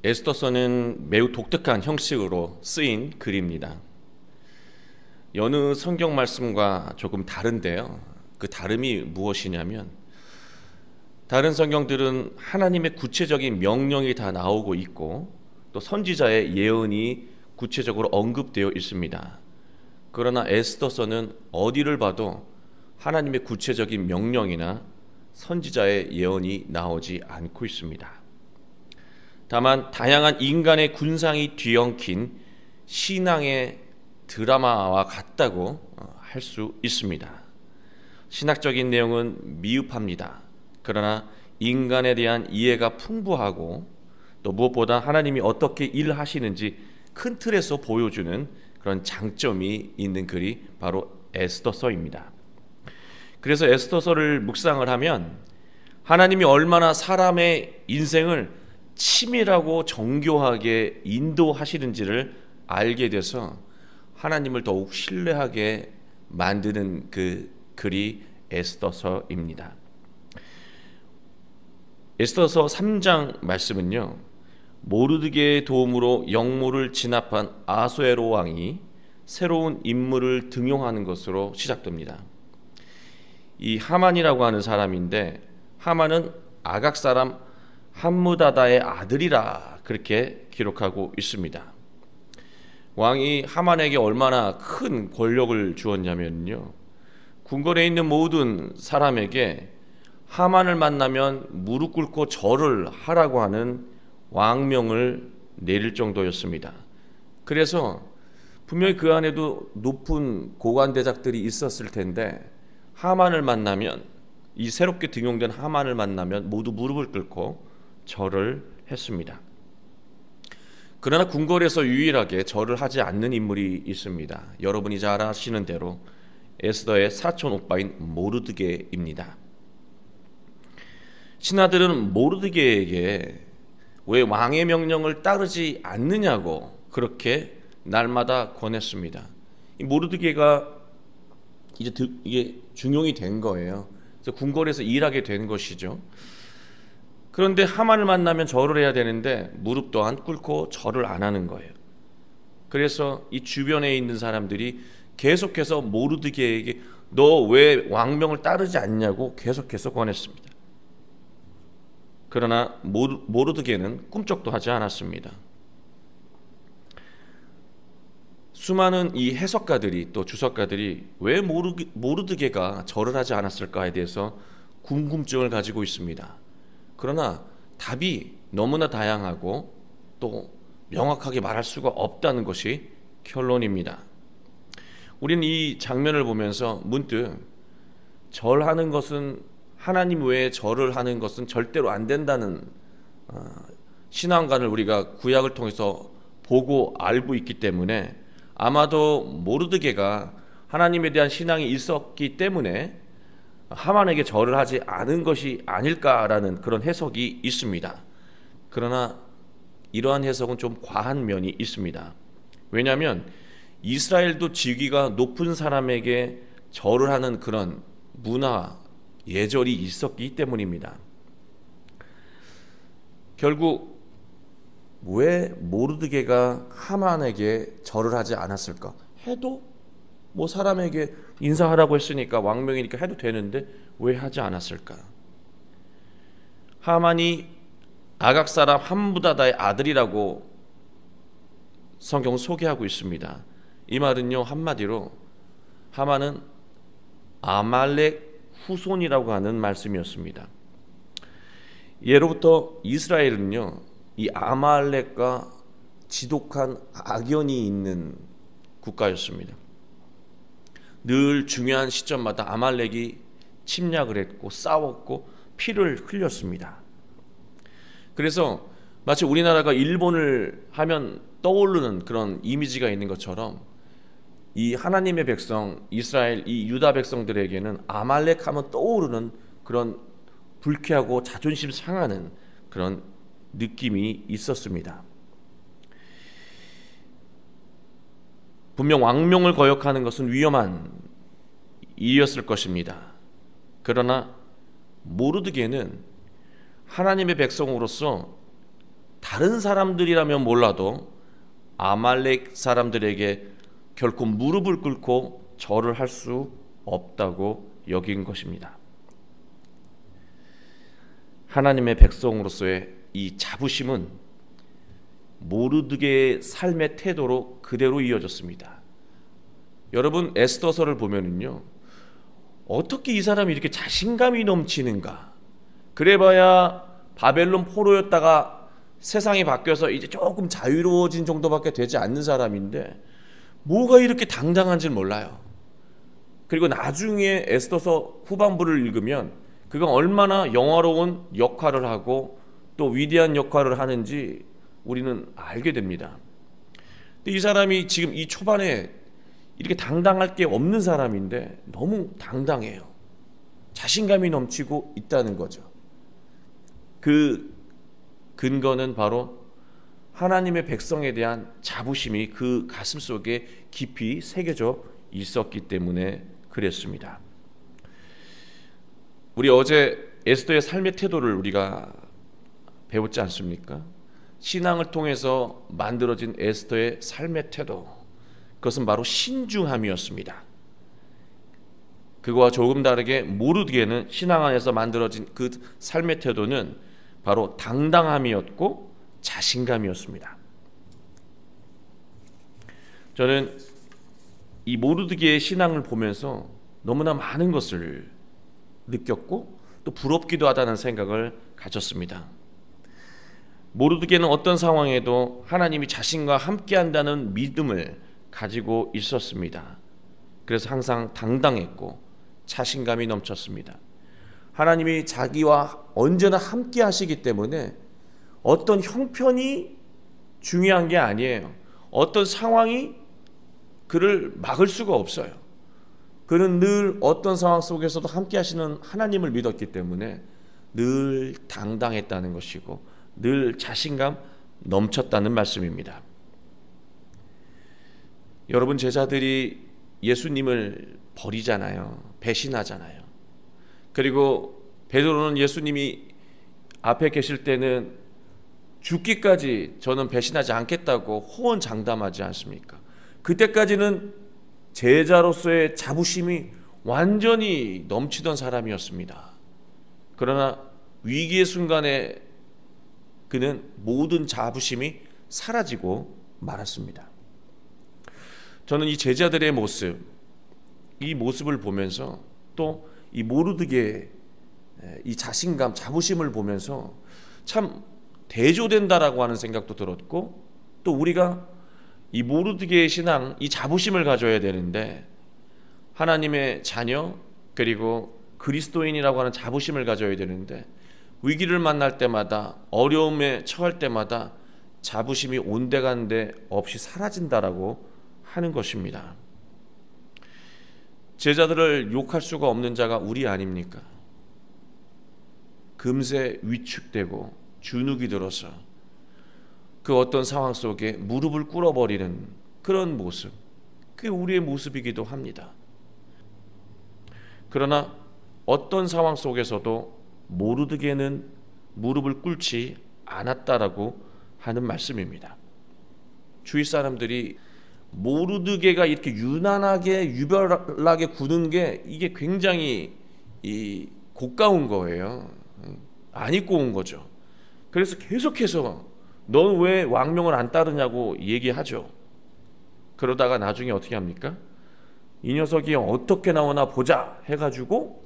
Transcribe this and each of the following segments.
에스더서는 매우 독특한 형식으로 쓰인 글입니다. 여느 성경 말씀과 조금 다른데요. 그 다름이 무엇이냐면 다른 성경들은 하나님의 구체적인 명령이 다 나오고 있고 또 선지자의 예언이 구체적으로 언급되어 있습니다. 그러나 에스더서는 어디를 봐도 하나님의 구체적인 명령이나 선지자의 예언이 나오지 않고 있습니다. 다만 다양한 인간의 군상이 뒤엉킨 신앙의 드라마와 같다고 할 수 있습니다. 신학적인 내용은 미흡합니다. 그러나 인간에 대한 이해가 풍부하고 또 무엇보다 하나님이 어떻게 일하시는지 큰 틀에서 보여주는 그런 장점이 있는 글이 바로 에스더서입니다. 그래서 에스더서를 묵상을 하면 하나님이 얼마나 사람의 인생을 치밀하고 정교하게 인도하시는지를 알게 돼서 하나님을 더욱 신뢰하게 만드는 그 글이 에스더서입니다. 에스더서 3장 말씀은요, 모르드게의 도움으로 역모를 진압한 아수에로 왕이 새로운 인물을 등용하는 것으로 시작됩니다. 이 하만이라고 하는 사람인데, 하만은 아각 사람 함무다다의 아들이라 그렇게 기록하고 있습니다. 왕이 하만에게 얼마나 큰 권력을 주었냐면요, 궁궐에 있는 모든 사람에게 하만을 만나면 무릎 꿇고 절을 하라고 하는 왕명을 내릴 정도였습니다. 그래서 분명히 그 안에도 높은 고관대작들이 있었을 텐데 하만을 만나면, 이 새롭게 등용된 하만을 만나면 모두 무릎을 꿇고 절을 했습니다. 그러나 궁궐에서 유일하게 절을 하지 않는 인물이 있습니다. 여러분이 잘 아시는 대로 에스더의 사촌 오빠인 모르드게입니다. 신하들은 모르드게에게 왜 왕의 명령을 따르지 않느냐고 그렇게 날마다 권했습니다. 이 모르드게가 이게 중용이 된 거예요. 그래서 궁궐에서 일하게 된 것이죠. 그런데 하만을 만나면 절을 해야 되는데 무릎 또한 꿇고 절을 안 하는 거예요. 그래서 이 주변에 있는 사람들이 계속해서 모르드게에게 너 왜 왕명을 따르지 않냐고 계속해서 권했습니다. 그러나 모르드게는 꿈쩍도 하지 않았습니다. 수많은 이 해석가들이 또 주석가들이 왜 모르드게가 절을 하지 않았을까에 대해서 궁금증을 가지고 있습니다. 그러나 답이 너무나 다양하고 또 명확하게 말할 수가 없다는 것이 결론입니다. 우리는 이 장면을 보면서 문득 절하는 것은, 하나님 외에 절을 하는 것은 절대로 안 된다는 신앙관을 우리가 구약을 통해서 보고 알고 있기 때문에 아마도 모르드게가 하나님에 대한 신앙이 있었기 때문에 하만에게 절을 하지 않은 것이 아닐까라는 그런 해석이 있습니다. 그러나 이러한 해석은 좀 과한 면이 있습니다. 왜냐하면 이스라엘도 직위가 높은 사람에게 절을 하는 그런 문화, 예절이 있었기 때문입니다. 결국 왜 모르드게가 하만에게 절을 하지 않았을까? 해도 뭐 사람에게 인사하라고 했으니까, 왕명이니까 해도 되는데 왜 하지 않았을까? 하만이 아각 사람 함무다다의 아들이라고 성경은 소개하고 있습니다. 이 말은요, 한마디로 하만은 아말렉 후손이라고 하는 말씀이었습니다. 예로부터 이스라엘은요, 이 아말렉과 지독한 악연이 있는 국가였습니다. 늘 중요한 시점마다 아말렉이 침략을 했고 싸웠고 피를 흘렸습니다. 그래서 마치 우리나라가 일본을 하면 떠오르는 그런 이미지가 있는 것처럼 이 하나님의 백성 이스라엘, 이 유다 백성들에게는 아말렉 하면 떠오르는 그런 불쾌하고 자존심 상하는 그런 느낌이 있었습니다. 분명 왕명을 거역하는 것은 위험한 일이었을 것입니다. 그러나 모르드게는 하나님의 백성으로서 다른 사람들이라면 몰라도 아말렉 사람들에게 결코 무릎을 꿇고 절을 할 수 없다고 여긴 것입니다. 하나님의 백성으로서의 이 자부심은 모르드게의 삶의 태도로 그대로 이어졌습니다. 여러분, 에스더서를 보면은요, 어떻게 이 사람이 이렇게 자신감이 넘치는가? 그래봐야 바벨론 포로였다가 세상이 바뀌어서 이제 조금 자유로워진 정도밖에 되지 않는 사람인데 뭐가 이렇게 당당한지 몰라요. 그리고 나중에 에스더서 후반부를 읽으면 그가 얼마나 영화로운 역할을 하고 또 위대한 역할을 하는지 우리는 알게 됩니다. 근데 이 사람이 지금 이 초반에 이렇게 당당할 게 없는 사람인데 너무 당당해요. 자신감이 넘치고 있다는 거죠. 그 근거는 바로 하나님의 백성에 대한 자부심이 그 가슴 속에 깊이 새겨져 있었기 때문에 그랬습니다. 우리 어제 에스더의 삶의 태도를 우리가 배웠지 않습니까? 신앙을 통해서 만들어진 에스더의 삶의 태도, 그것은 바로 신중함이었습니다. 그거와 조금 다르게 모르드게는 신앙 안에서 만들어진 그 삶의 태도는 바로 당당함이었고 자신감이었습니다. 저는 이 모르드게의 신앙을 보면서 너무나 많은 것을 느꼈고 또 부럽기도 하다는 생각을 가졌습니다. 모르드게는 어떤 상황에도 하나님이 자신과 함께한다는 믿음을 가지고 있었습니다. 그래서 항상 당당했고 자신감이 넘쳤습니다. 하나님이 자기와 언제나 함께 하시기 때문에 어떤 형편이 중요한 게 아니에요. 어떤 상황이 그를 막을 수가 없어요. 그는 늘 어떤 상황 속에서도 함께 하시는 하나님을 믿었기 때문에 늘 당당했다는 것이고 늘 자신감 넘쳤다는 말씀입니다. 여러분, 제자들이 예수님을 버리잖아요. 배신하잖아요. 그리고 베드로는 예수님이 앞에 계실 때는 죽기까지 저는 배신하지 않겠다고 호언장담하지 않습니까? 그때까지는 제자로서의 자부심이 완전히 넘치던 사람이었습니다. 그러나 위기의 순간에 그는 모든 자부심이 사라지고 말았습니다. 저는 이 제자들의 모습, 이 모습을 보면서 또 이 모르드게의 이 자신감, 자부심을 보면서 참 대조된다라고 하는 생각도 들었고, 또 우리가 이 모르드게의 신앙, 이 자부심을 가져야 되는데 하나님의 자녀 그리고 그리스도인이라고 하는 자부심을 가져야 되는데 위기를 만날 때마다, 어려움에 처할 때마다 자부심이 온데간데 없이 사라진다라고 하는 것입니다. 제자들을 욕할 수가 없는 자가 우리 아닙니까? 금세 위축되고 주눅이 들어서 그 어떤 상황 속에 무릎을 꿇어버리는 그런 모습, 그게 우리의 모습이기도 합니다. 그러나 어떤 상황 속에서도 모르드게는 무릎을 꿇지 않았다라고 하는 말씀입니다. 주위 사람들이 모르드게가 이렇게 유난하게 유별나게 구는 게 이게 굉장히 고가운 거예요. 안 입고 온 거죠. 그래서 계속해서 넌 왜 왕명을 안 따르냐고 얘기하죠. 그러다가 나중에 어떻게 합니까? 이 녀석이 어떻게 나오나 보자 해가지고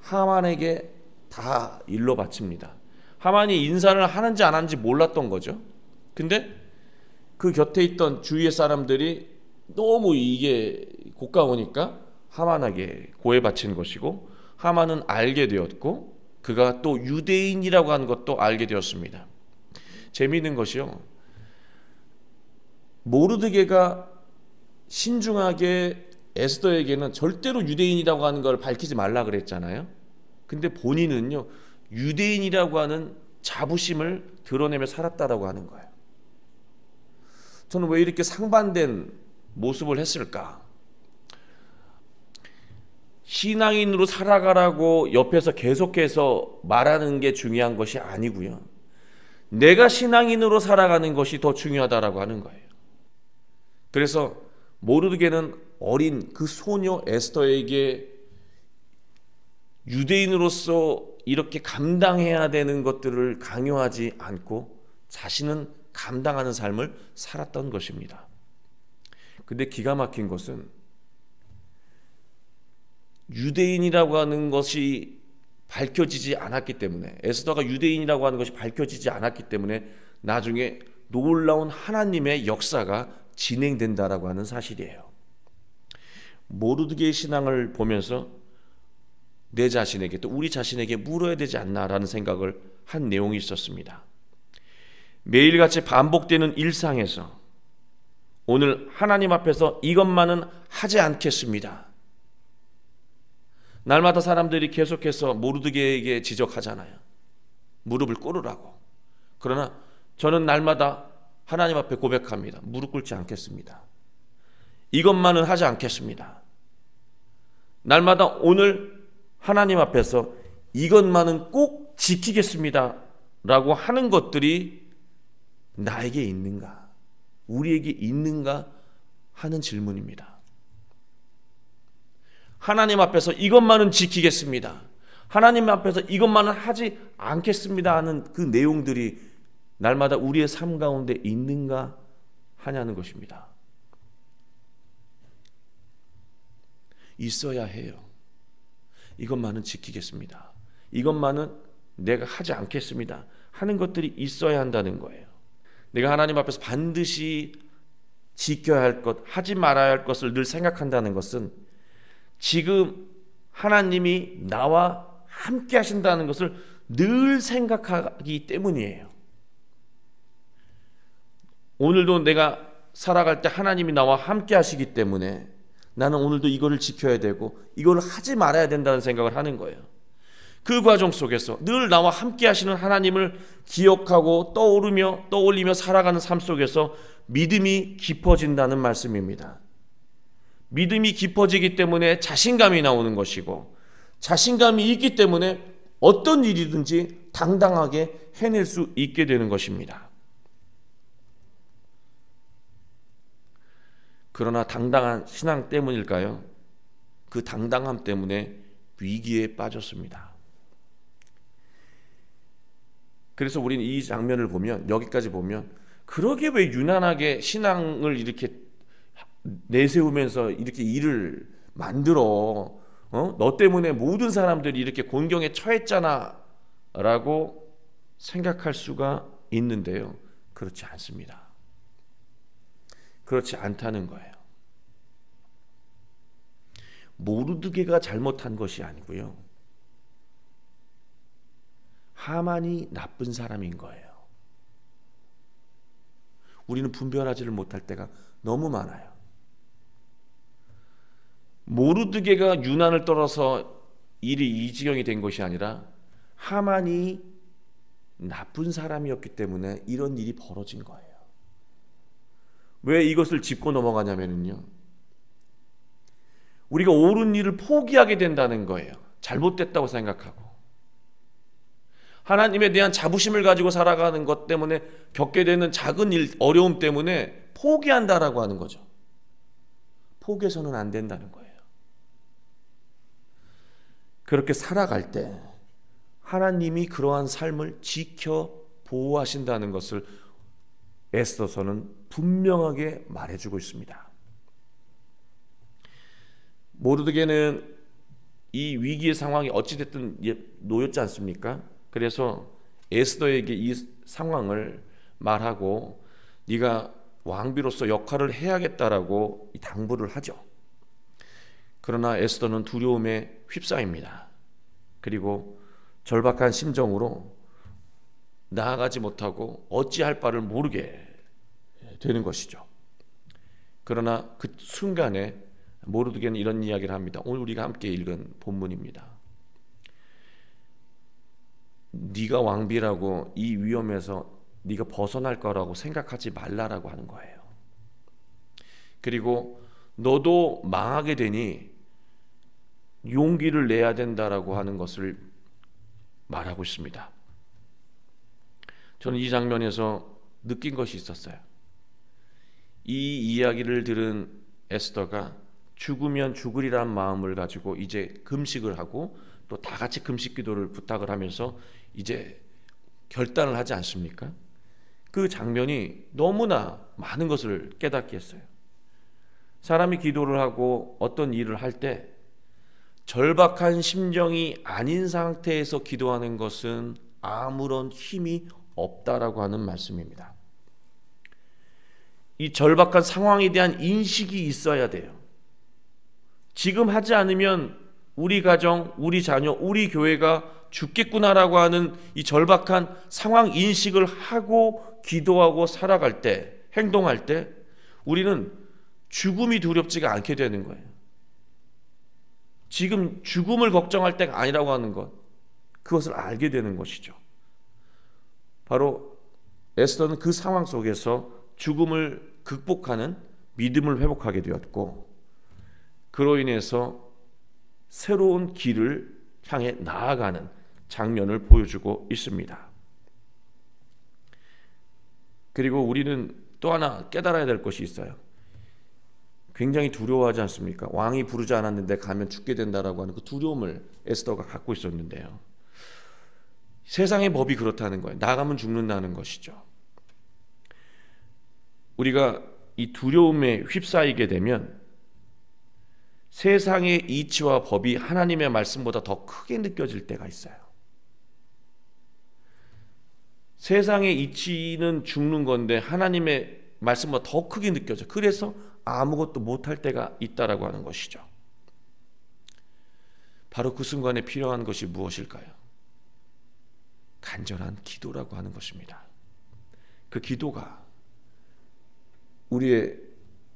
하만에게 다 일러 바칩니다. 하만이 인사를 하는지 안 하는지 몰랐던 거죠. 근데 그 곁에 있던 주위의 사람들이 너무 이게 고가우니까 하만에게 고해 바친 것이고, 하만은 알게 되었고 그가 또 유대인이라고 하는 것도 알게 되었습니다. 재미있는 것이요, 모르드게가 신중하게 에스더에게는 절대로 유대인이라고 하는 걸 밝히지 말라 그랬잖아요. 근데 본인은요, 유대인이라고 하는 자부심을 드러내며 살았다라고 하는 거예요. 저는 왜 이렇게 상반된 모습을 했을까? 신앙인으로 살아가라고 옆에서 계속해서 말하는 게 중요한 것이 아니고요, 내가 신앙인으로 살아가는 것이 더 중요하다라고 하는 거예요. 그래서 모르드게는 어린 그 소녀 에스더에게 유대인으로서 이렇게 감당해야 되는 것들을 강요하지 않고 자신은 감당하는 삶을 살았던 것입니다. 근데 기가 막힌 것은 유대인이라고 하는 것이 밝혀지지 않았기 때문에, 에스더가 유대인이라고 하는 것이 밝혀지지 않았기 때문에 나중에 놀라운 하나님의 역사가 진행된다라고 하는 사실이에요. 모르드게의 신앙을 보면서 내 자신에게, 또 우리 자신에게 물어야 되지 않나라는 생각을 한 내용이 있었습니다. 매일같이 반복되는 일상에서 오늘 하나님 앞에서 이것만은 하지 않겠습니다. 날마다 사람들이 계속해서 모르드게에게 지적하잖아요. 무릎을 꿇으라고. 그러나 저는 날마다 하나님 앞에 고백합니다. 무릎 꿇지 않겠습니다. 이것만은 하지 않겠습니다. 날마다 오늘 하나님 앞에서 이것만은 꼭 지키겠습니다 라고 하는 것들이 나에게 있는가, 우리에게 있는가 하는 질문입니다. 하나님 앞에서 이것만은 지키겠습니다, 하나님 앞에서 이것만은 하지 않겠습니다 하는 그 내용들이 날마다 우리의 삶 가운데 있는가 하냐는 것입니다. 있어야 해요. 이것만은 지키겠습니다, 이것만은 내가 하지 않겠습니다 하는 것들이 있어야 한다는 거예요. 내가 하나님 앞에서 반드시 지켜야 할 것, 하지 말아야 할 것을 늘 생각한다는 것은 지금 하나님이 나와 함께 하신다는 것을 늘 생각하기 때문이에요. 오늘도 내가 살아갈 때 하나님이 나와 함께 하시기 때문에 나는 오늘도 이거를 지켜야 되고 이걸 하지 말아야 된다는 생각을 하는 거예요. 그 과정 속에서 늘 나와 함께 하시는 하나님을 기억하고 떠올리며 살아가는 삶 속에서 믿음이 깊어진다는 말씀입니다. 믿음이 깊어지기 때문에 자신감이 나오는 것이고, 자신감이 있기 때문에 어떤 일이든지 당당하게 해낼 수 있게 되는 것입니다. 그러나 당당한 신앙 때문일까요? 그 당당함 때문에 위기에 빠졌습니다. 그래서 우리는 이 장면을 보면, 여기까지 보면, 그러게 왜 유난하게 신앙을 이렇게 내세우면서 이렇게 일을 만들어, 너 때문에 모든 사람들이 이렇게 곤경에 처했잖아 라고 생각할 수가 있는데요, 그렇지 않습니다. 그렇지 않다는 거예요. 모르드게가 잘못한 것이 아니고요, 하만이 나쁜 사람인 거예요. 우리는 분별하지를 못할 때가 너무 많아요. 모르드게가 유난을 떨어서 일이 이 지경이 된 것이 아니라 하만이 나쁜 사람이었기 때문에 이런 일이 벌어진 거예요. 왜 이것을 짚고 넘어가냐면요, 우리가 옳은 일을 포기하게 된다는 거예요. 잘못됐다고 생각하고 하나님에 대한 자부심을 가지고 살아가는 것 때문에 겪게 되는 작은 일, 어려움 때문에 포기한다라고 하는 거죠. 포기해서는 안 된다는 거예요. 그렇게 살아갈 때 하나님이 그러한 삶을 지켜 보호하신다는 것을 에스더서는 분명하게 말해주고 있습니다. 모르드게는 이 위기의 상황이 어찌됐든 놓였지 않습니까? 그래서 에스더에게 이 상황을 말하고 네가 왕비로서 역할을 해야겠다라고 당부를 하죠. 그러나 에스더는 두려움에 휩싸입니다. 그리고 절박한 심정으로 나아가지 못하고 어찌할 바를 모르게 되는 것이죠. 그러나 그 순간에 모르드게는 이런 이야기를 합니다. 오늘 우리가 함께 읽은 본문입니다. 네가 왕비라고 이 위험에서 네가 벗어날 거라고 생각하지 말라라고 하는 거예요. 그리고 너도 망하게 되니 용기를 내야 된다라고 하는 것을 말하고 있습니다. 저는 이 장면에서 느낀 것이 있었어요. 이 이야기를 들은 에스더가 죽으면 죽으리란 마음을 가지고 이제 금식을 하고 또 다 같이 금식 기도를 부탁을 하면서 이제 결단을 하지 않습니까? 그 장면이 너무나 많은 것을 깨닫게 했어요. 사람이 기도를 하고 어떤 일을 할 때 절박한 심정이 아닌 상태에서 기도하는 것은 아무런 힘이 없다라고 하는 말씀입니다. 이 절박한 상황에 대한 인식이 있어야 돼요. 지금 하지 않으면 우리 가정, 우리 자녀, 우리 교회가 죽겠구나라고 하는 이 절박한 상황 인식을 하고 기도하고 살아갈 때, 행동할 때 우리는 죽음이 두렵지가 않게 되는 거예요. 지금 죽음을 걱정할 때가 아니라고 하는 것, 그것을 알게 되는 것이죠. 바로 에스더는 그 상황 속에서 죽음을 극복하는 믿음을 회복하게 되었고, 그로 인해서 새로운 길을 향해 나아가는 장면을 보여주고 있습니다. 그리고 우리는 또 하나 깨달아야 될 것이 있어요. 굉장히 두려워하지 않습니까? 왕이 부르지 않았는데 가면 죽게 된다라고 하는 그 두려움을 에스더가 갖고 있었는데요. 세상의 법이 그렇다는 거예요. 나가면 죽는다는 것이죠. 우리가 이 두려움에 휩싸이게 되면 세상의 이치와 법이 하나님의 말씀보다 더 크게 느껴질 때가 있어요. 세상의 이치는 죽는 건데 하나님의 말씀보다 더 크게 느껴져. 그래서 아무것도 못할 때가 있다라고 하는 것이죠. 바로 그 순간에 필요한 것이 무엇일까요? 간절한 기도라고 하는 것입니다. 그 기도가 우리의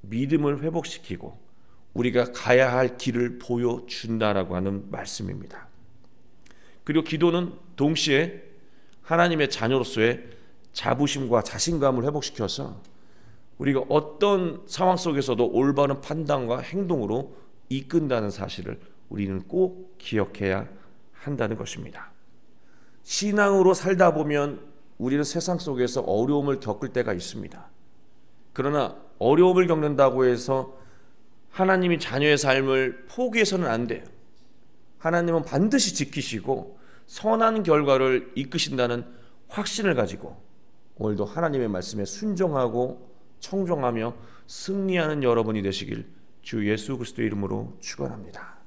믿음을 회복시키고 우리가 가야 할 길을 보여준다라고 하는 말씀입니다. 그리고 기도는 동시에 하나님의 자녀로서의 자부심과 자신감을 회복시켜서 우리가 어떤 상황 속에서도 올바른 판단과 행동으로 이끈다는 사실을 우리는 꼭 기억해야 한다는 것입니다. 신앙으로 살다 보면 우리는 세상 속에서 어려움을 겪을 때가 있습니다. 그러나 어려움을 겪는다고 해서 하나님이 자녀의 삶을 포기해서는 안 돼요. 하나님은 반드시 지키시고 선한 결과를 이끄신다는 확신을 가지고 오늘도 하나님의 말씀에 순종하고 청종하며 승리하는 여러분이 되시길 주 예수 그리스도의 이름으로 축원합니다.